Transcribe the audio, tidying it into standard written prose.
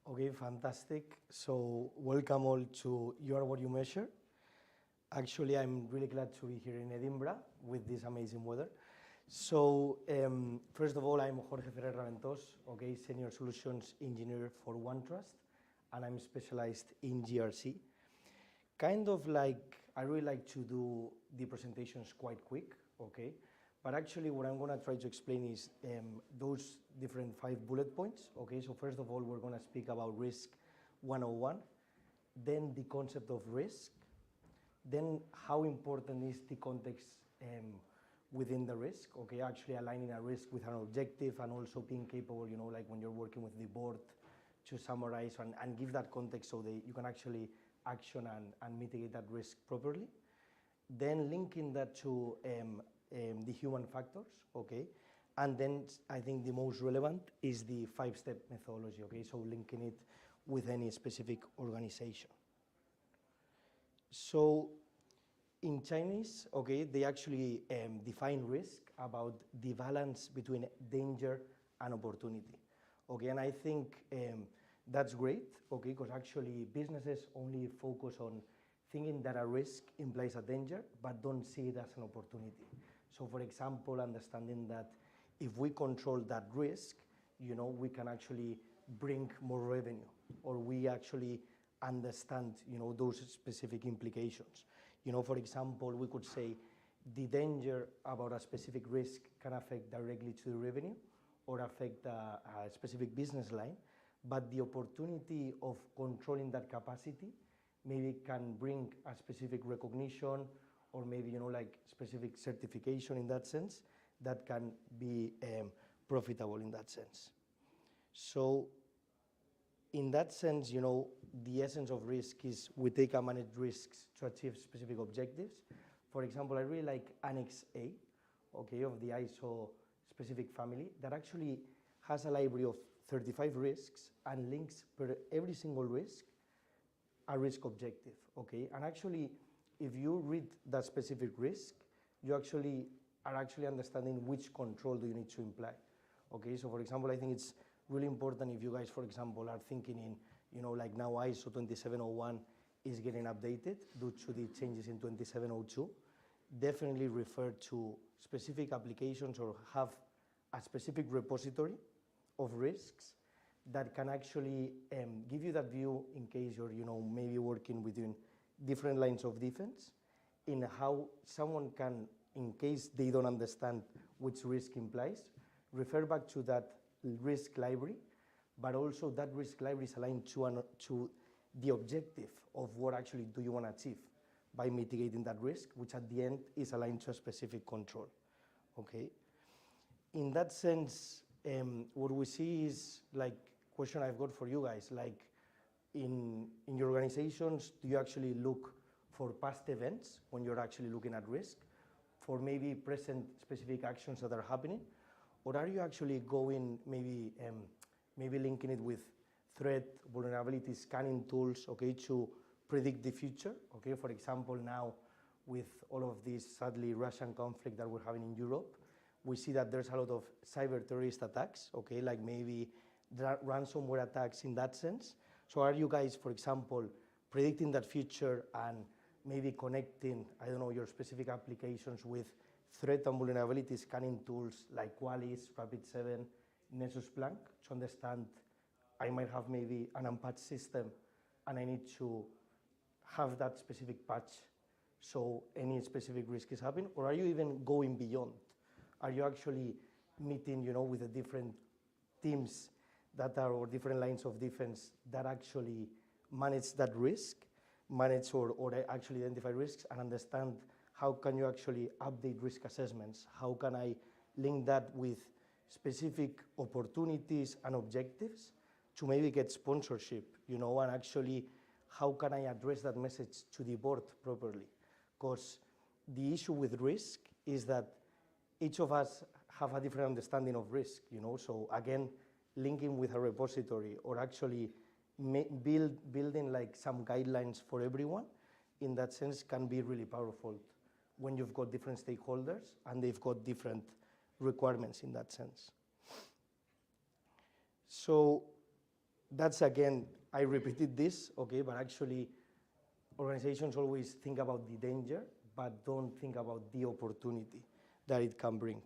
Okay, fantastic. So welcome all to You Are What You Measure. Actually, I'm really glad to be here in Edinburgh with this amazing weather. So first of all, I'm Jorge Ferrer Raventos, okay, Senior Solutions Engineer for OneTrust, and I'm specialized in GRC. Kind of like, I really like to do the presentations quite quick, okay? But actually what I'm gonna try to explain is those different 5 bullet points, okay? So first of all, we're gonna speak about risk 101, then the concept of risk, then how important is the context within the risk, okay? Actually aligning a risk with an objective and also being capable, you know, like when you're working with the board to summarize and give that context so that you can actually action and mitigate that risk properly. Then linking that to the human factors, okay? And then I think the most relevant is the 5-step methodology, okay? So linking it with any specific organization. So in Chinese, okay, they actually define risk about the balance between danger and opportunity, okay? And I think that's great, okay, because actually businesses only focus on thinking that a risk implies a danger, but don't see it as an opportunity. So for example, understanding that if we control that risk, you know, we can actually bring more revenue, or we actually understand, you know, those specific implications. You know, for example, we could say the danger about a specific risk can affect directly to the revenue or affect a specific business line, but the opportunity of controlling that capacity maybe can bring a specific recognition or maybe, you know, like specific certification in that sense that can be profitable in that sense. So in that sense, you know, the essence of risk is we take and manage risks to achieve specific objectives. For example, I really like Annex A, okay, of the ISO specific family that actually has a library of 35 risks and links per every single risk a risk objective, okay? And actually, if you read that specific risk, you actually are understanding which control do you need to imply, okay? So for example, I think it's really important if you guys, for example, are thinking in, you know, like now ISO 27001 is getting updated due to the changes in 27002, definitely refer to specific applications or have a specific repository of risks that can actually give you that view in case you're, you know, maybe working within different lines of defense in how someone can, in case they don't understand which risk implies, refer back to that risk library, but also that risk library is aligned to the objective of what actually do you want to achieve by mitigating that risk, which at the end is aligned to a specific control, okay? In that sense, what we see is like question I've got for you guys, like in your organizations, do you actually look for past events when you're actually looking at risk, for maybe present specific actions that are happening, or are you actually going maybe linking it with threat, vulnerability scanning tools, okay, to predict the future, okay? For example, now with all of this sadly Russian conflict that we're having in Europe, we see that there's a lot of cyber terrorist attacks, okay, like maybe ransomware attacks in that sense. So are you guys, for example, predicting that future and maybe connecting, I don't know, your specific applications with threat and vulnerability scanning tools like Qualys, Rapid7, Nessus Splunk to understand I might have maybe an unpatched system and I need to have that specific patch so any specific risk is happening? Or are you even going beyond? Are you actually meeting, you know, with the different teams that are, or different lines of defense that actually manage that risk, manage or actually identify risks and understand how can you actually update risk assessments? How can I link that with specific opportunities and objectives to maybe get sponsorship, you know, and actually how can I address that message to the board properly? Because the issue with risk is that each of us have a different understanding of risk, you know, so again, linking with a repository or actually building like some guidelines for everyone in that sense can be really powerful when you've got different stakeholders and they've got different requirements in that sense. So that's again, I repeated this, okay, but actually organizations always think about the danger, but don't think about the opportunity that it can bring,